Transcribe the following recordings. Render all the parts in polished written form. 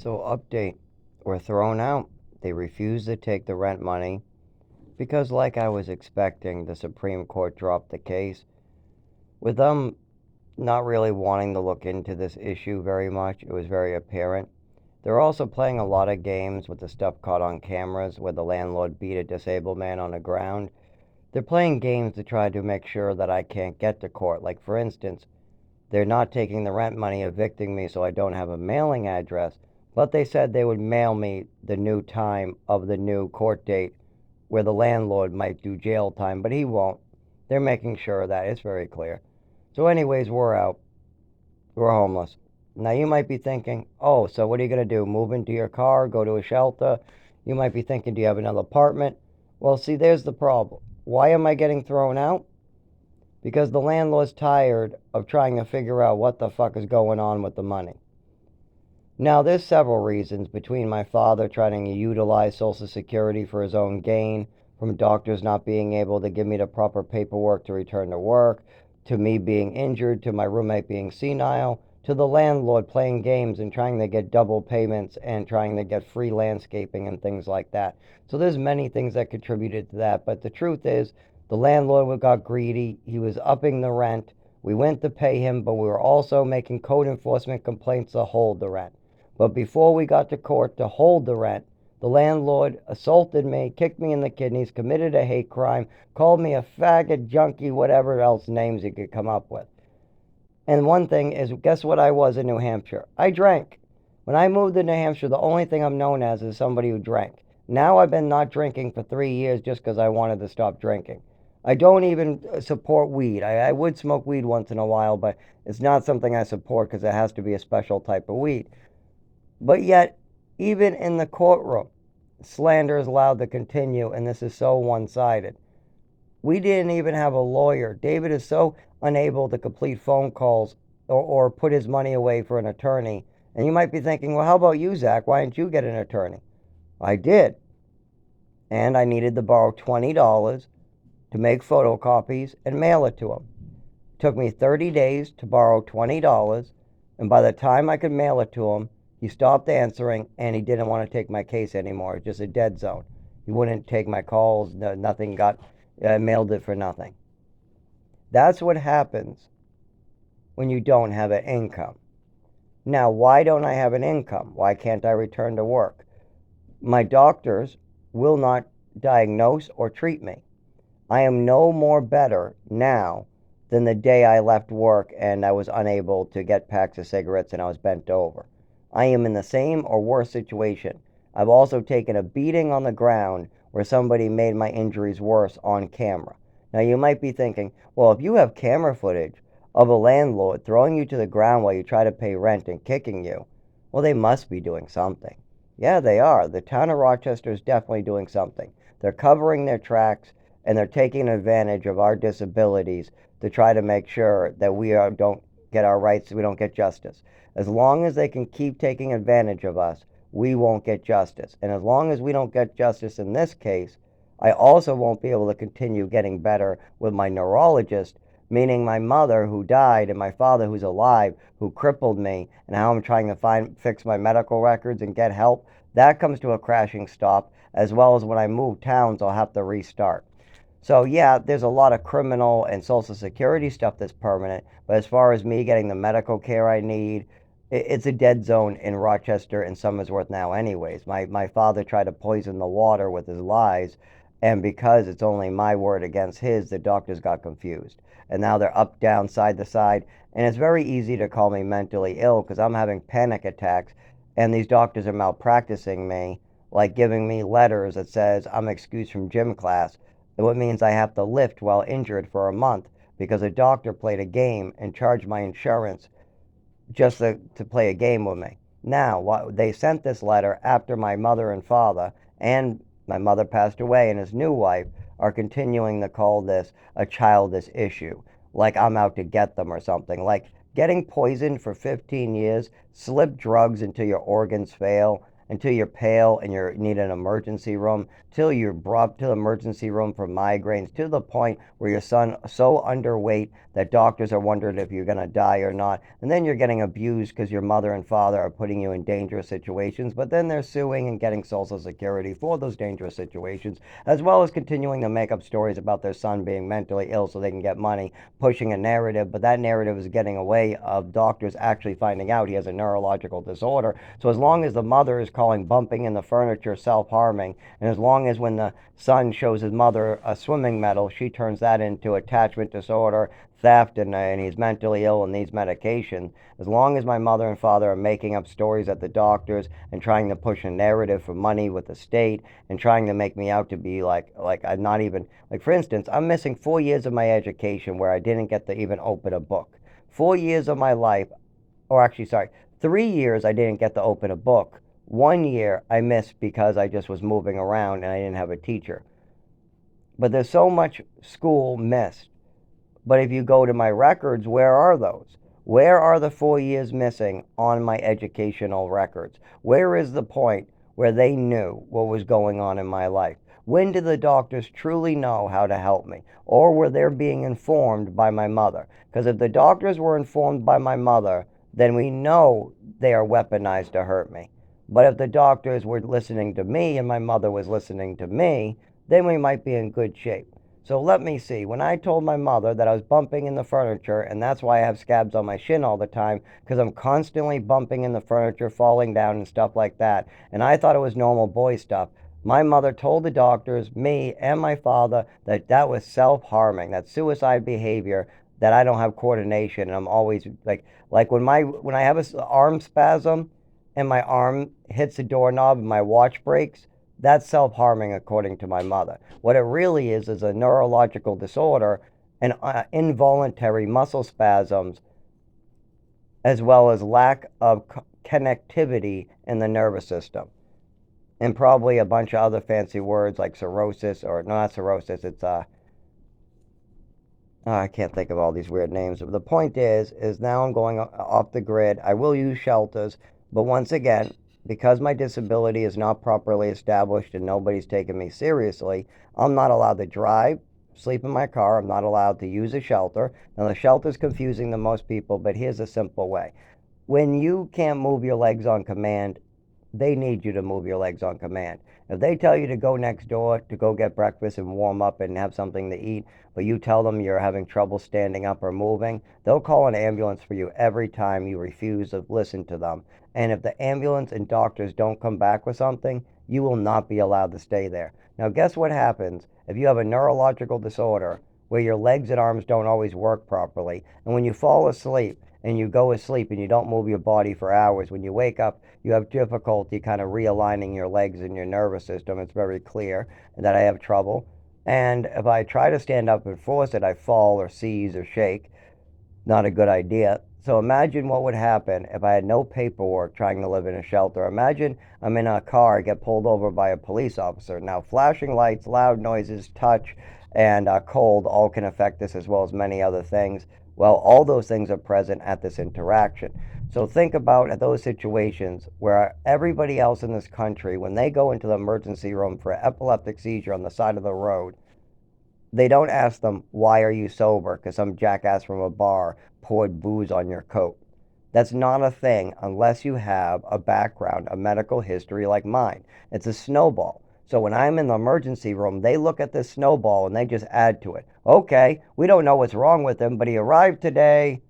So, update. We're thrown out. They refuse to take the rent money because, like I was expecting, the Supreme Court dropped the case. With them not really wanting to look into this issue very much, it was very apparent. They're also playing a lot of games with the stuff caught on cameras where the landlord beat a disabled man on the ground. They're playing games to try to make sure that I can't get to court. Like, for instance, they're not taking the rent money, evicting me so I don't have a mailing address, but they said they would mail me the new time of the new court date where the landlord might do jail time, but he won't. They're making sure of that. It's very clear. So, anyways, we're out. We're homeless. Now, you might be thinking, oh, so what are you going to do? Move into your car, go to a shelter? You might be thinking, do you have another apartment? Well, see, there's the problem. Why am I getting thrown out? Because the landlord's tired of trying to figure out what the fuck is going on with the money. Now, there's several reasons, between my father trying to utilize Social Security for his own gain, from doctors not being able to give me the proper paperwork to return to work, to me being injured, to my roommate being senile, to the landlord playing games and trying to get double payments and trying to get free landscaping and things like that. So there's many things that contributed to that, but the truth is the landlord got greedy. He was upping the rent. We went to pay him, but we were also making code enforcement complaints to hold the rent. But before we got to court to hold the rent, the landlord assaulted me, kicked me in the kidneys, committed a hate crime, called me a faggot, junkie, whatever else names he could come up with. And one thing is, guess what I was in New Hampshire? I drank. When I moved to New Hampshire, the only thing I'm known as is somebody who drank. Now I've been not drinking for 3 years just because I wanted to stop drinking. I don't even support weed. I would smoke weed once in a while, but it's not something I support because it has to be a special type of weed. But yet, even in the courtroom, slander is allowed to continue, and this is so one-sided. We didn't even have a lawyer. David is so unable to complete phone calls or put his money away for an attorney. And you might be thinking, well, how about you, Zach? Why didn't you get an attorney? I did. And I needed to borrow $20 to make photocopies and mail it to him. It took me 30 days to borrow $20, and by the time I could mail it to him, he stopped answering and he didn't want to take my case anymore. It's just a dead zone. He wouldn't take my calls. Nothing got mailed it for nothing. That's what happens when you don't have an income. Now, why don't I have an income? Why can't I return to work? My doctors will not diagnose or treat me. I am no more better now than the day I left work and I was unable to get packs of cigarettes and I was bent over. I am in the same or worse situation. I've also taken a beating on the ground where somebody made my injuries worse on camera. Now, you might be thinking, well, if you have camera footage of a landlord throwing you to the ground while you try to pay rent and kicking you, well, they must be doing something. Yeah, they are. The town of Rochester is definitely doing something. They're covering their tracks and they're taking advantage of our disabilities to try to make sure that don't get our rights, we don't get justice. As long as they can keep taking advantage of us, we won't get justice. And as long as we don't get justice in this case, I also won't be able to continue getting better with my neurologist, meaning my mother who died and my father who's alive, who crippled me, and how I'm trying to fix my medical records and get help. That comes to a crashing stop, as well as when I move towns, I'll have to restart. So yeah, there's a lot of criminal and social security stuff that's permanent, but as far as me getting the medical care I need, it's a dead zone in Rochester and Somersworth now anyways. My father tried to poison the water with his lies, and because it's only my word against his, the doctors got confused. And now they're up, down, side to side, and it's very easy to call me mentally ill because I'm having panic attacks, and these doctors are malpracticing me, like giving me letters that says I'm excused from gym class. It means I have to lift while injured for a month because a doctor played a game and charged my insurance just to play a game with me. Now, they sent this letter after my mother and father, and my mother passed away, and his new wife are continuing to call this a childish issue, like I'm out to get them or something. Like getting poisoned for 15 years, slip drugs until your organs fail, until you're pale and you need an emergency room, till you're brought to the emergency room for migraines, to the point where your son so underweight that doctors are wondering if you're going to die or not. And then you're getting abused because your mother and father are putting you in dangerous situations, but then they're suing and getting Social Security for those dangerous situations, as well as continuing to make up stories about their son being mentally ill so they can get money, pushing a narrative. But that narrative is getting away of doctors actually finding out he has a neurological disorder. So as long as the mother is calling bumping in the furniture self-harming, and as long as when the son shows his mother a swimming medal, she turns that into attachment disorder, theft, and he's mentally ill and needs medication. As long as my mother and father are making up stories at the doctors and trying to push a narrative for money with the state and trying to make me out to be like I'm not even, like, for instance, I'm missing 4 years of my education where I didn't get to even open a book. 4 years of my life, or actually, sorry, 3 years I didn't get to open a book. 1 year I missed because I just was moving around and I didn't have a teacher. But there's so much school missed. But if you go to my records, where are those? Where are the 4 years missing on my educational records? Where is the point where they knew what was going on in my life? When did the doctors truly know how to help me? Or were they being informed by my mother? Because if the doctors were informed by my mother, then we know they are weaponized to hurt me. But if the doctors were listening to me and my mother was listening to me, then we might be in good shape. So let me see. When I told my mother that I was bumping in the furniture, and that's why I have scabs on my shin all the time, because I'm constantly bumping in the furniture, falling down and stuff like that, and I thought it was normal boy stuff, my mother told the doctors, me and my father, that that was self-harming, that's suicide behavior, that I don't have coordination, and I'm always like when I have an arm spasm and my arm hits the doorknob and my watch breaks, that's self-harming according to my mother. What it really is a neurological disorder and involuntary muscle spasms, as well as lack of connectivity in the nervous system. And probably a bunch of other fancy words like cirrhosis, or no, not cirrhosis, it's I can't think of all these weird names. But the point is now I'm going off the grid. I will use shelters, but once again, because my disability is not properly established and nobody's taking me seriously, I'm not allowed to drive, sleep in my car. I'm not allowed to use a shelter. Now, the shelter's confusing to most people, but here's a simple way. When you can't move your legs on command, they need you to move your legs on command. If they tell you to go next door to go get breakfast and warm up and have something to eat, but you tell them you're having trouble standing up or moving, they'll call an ambulance for you every time you refuse to listen to them. And if the ambulance and doctors don't come back with something, you will not be allowed to stay there. Now, guess what happens if you have a neurological disorder where your legs and arms don't always work properly, and when you fall asleep and you go to sleep and you don't move your body for hours, when you wake up, you have difficulty kind of realigning your legs and your nervous system. It's very clear that I have trouble. And if I try to stand up and force it, I fall or seize or shake. Not a good idea. So imagine what would happen if I had no paperwork trying to live in a shelter. Imagine I'm in a car, I get pulled over by a police officer. Now, flashing lights, loud noises, touch, and cold all can affect this, as well as many other things. Well, all those things are present at this interaction. So think about those situations where everybody else in this country, when they go into the emergency room for an epileptic seizure on the side of the road, they don't ask them, why are you sober? Because some jackass from a bar poured booze on your coat. That's not a thing unless you have a background, a medical history like mine. It's a snowball. So when I'm in the emergency room, they look at this snowball and they just add to it. Okay, we don't know what's wrong with him, but he arrived today,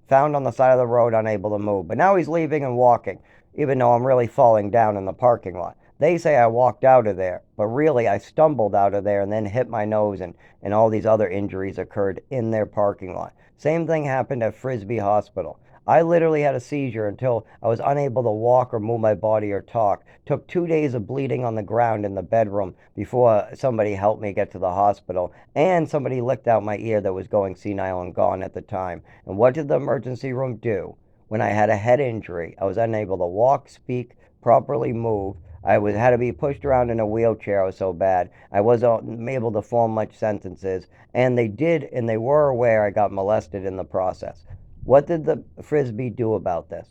found on the side of the road, unable to move. But now he's leaving and walking, even though I'm really falling down in the parking lot. They say I walked out of there, but really I stumbled out of there and then hit my nose, and all these other injuries occurred in their parking lot. Same thing happened at Frisbee Hospital. I literally had a seizure until I was unable to walk or move my body or talk. Took 2 days of bleeding on the ground in the bedroom before somebody helped me get to the hospital. And somebody licked out my ear that was going senile and gone at the time. And what did the emergency room do? When I had a head injury, I was unable to walk, speak, properly move. Had to be pushed around in a wheelchair. I was so bad. I wasn't able to form much sentences. And they were aware I got molested in the process. What did the Frisbee do about this?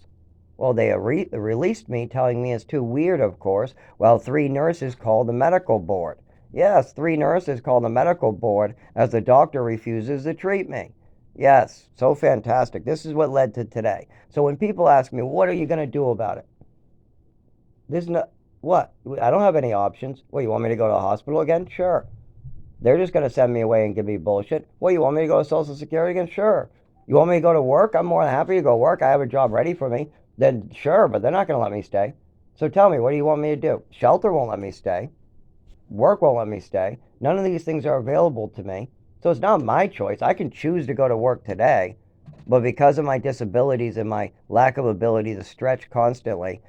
Well, they released me, telling me it's too weird, of course. Well, three nurses called the medical board. Yes, three nurses called the medical board as the doctor refuses to treat me. Yes, so fantastic. This is what led to today. So when people ask me, what are you going to do about it? There's no, what? I don't have any options. What, you want me to go to the hospital again? Sure. They're just going to send me away and give me bullshit. What, you want me to go to Social Security again? Sure. You want me to go to work? I'm more than happy to go work. I have a job ready for me. Then sure, but they're not going to let me stay. So tell me, what do you want me to do? Shelter won't let me stay. Work won't let me stay. None of these things are available to me. So it's not my choice. I can choose to go to work today, but because of my disabilities and my lack of ability to stretch constantly,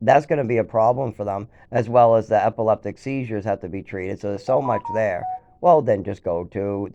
that's going to be a problem for them, as well as the epileptic seizures have to be treated. So there's so much there. Well, then just go to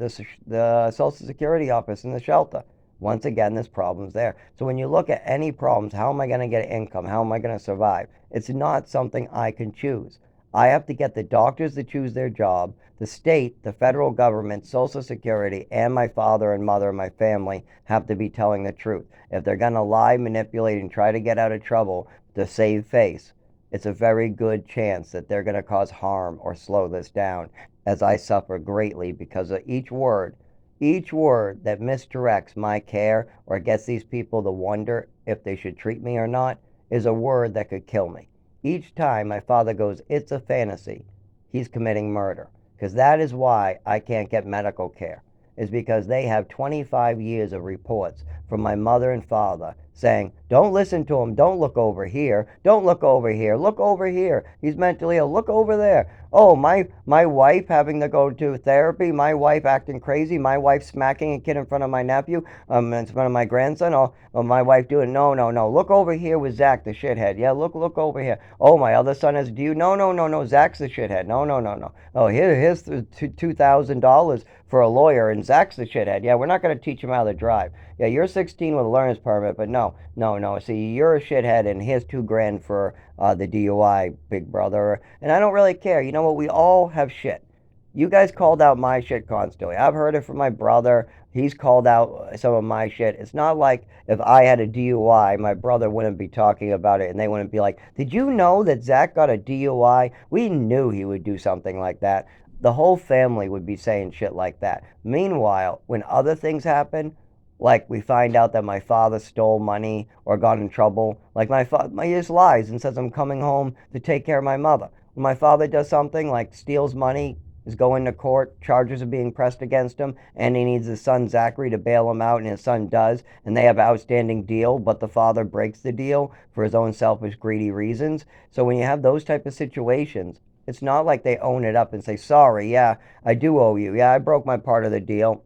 the Social Security office in the shelter. Once again, this problem's there. So when you look at any problems, how am I going to get income? How am I going to survive? It's not something I can choose. I have to get the doctors to choose their job, the state, the federal government, Social Security, and my father and mother and my family have to be telling the truth. If they're going to lie, manipulate, and try to get out of trouble to save face, it's a very good chance that they're going to cause harm or slow this down, as I suffer greatly because of each word that misdirects my care or gets these people to wonder if they should treat me or not is a word that could kill me. Each time my father goes, it's a fantasy, he's committing murder. Because that is why I can't get medical care, is because they have 25 years of reports from my mother and father saying, don't listen to him, don't look over here, don't look over here, look over here, he's mentally ill, look over there. Oh, my wife having to go to therapy, my wife acting crazy, my wife smacking a kid in front of my nephew, in front of my grandson, or my wife doing, no, no, no, look over here with Zach the shithead, yeah, look over here. Oh, my other son has, do you, no, no, no, no, Zach's the shithead, no, no, no, no. Oh, here's $2,000 for a lawyer, and Zach's the shithead. Yeah, we're not going to teach him how to drive. Yeah, you're 16 with a learner's permit, but no, no, no. See, you're a shithead, and here's $2,000 for the DUI, big brother. And I don't really care. You know what? We all have shit. You guys called out my shit constantly. I've heard it from my brother. He's called out some of my shit. It's not like if I had a DUI, my brother wouldn't be talking about it and they wouldn't be like, did you know that Zach got a DUI? We knew he would do something like that. The whole family would be saying shit like that. Meanwhile, when other things happen, like we find out that my father stole money or got in trouble, like my father, he just lies and says I'm coming home to take care of my mother. When my father does something like steals money, is going to court, charges are being pressed against him, and he needs his son Zachary to bail him out, and his son does, and they have an outstanding deal, but the father breaks the deal for his own selfish, greedy reasons. So when you have those type of situations, it's not like they own it up and say, sorry, yeah, I do owe you. Yeah, I broke my part of the deal.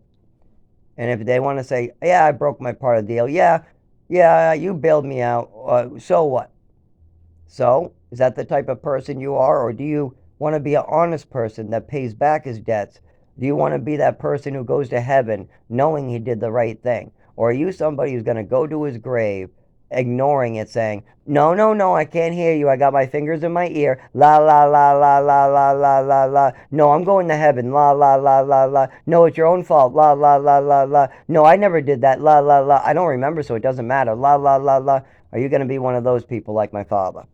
And if they want to say, yeah, I broke my part of the deal. Yeah, yeah, you bailed me out. So what? So, is that the type of person you are? Or do you want to be an honest person that pays back his debts? Do you want to be that person who goes to heaven knowing he did the right thing? Or are you somebody who's going to go to his grave ignoring it, saying, no, no, no, I can't hear you. I got my fingers in my ear. La, la, la, la, la, la, la, la, la. No, I'm going to heaven. La, la, la, la, la. No, it's your own fault. La, la, la, la, la. No, I never did that. La, la, la. I don't remember, so it doesn't matter. La, la, la, la. Are you going to be one of those people like my father?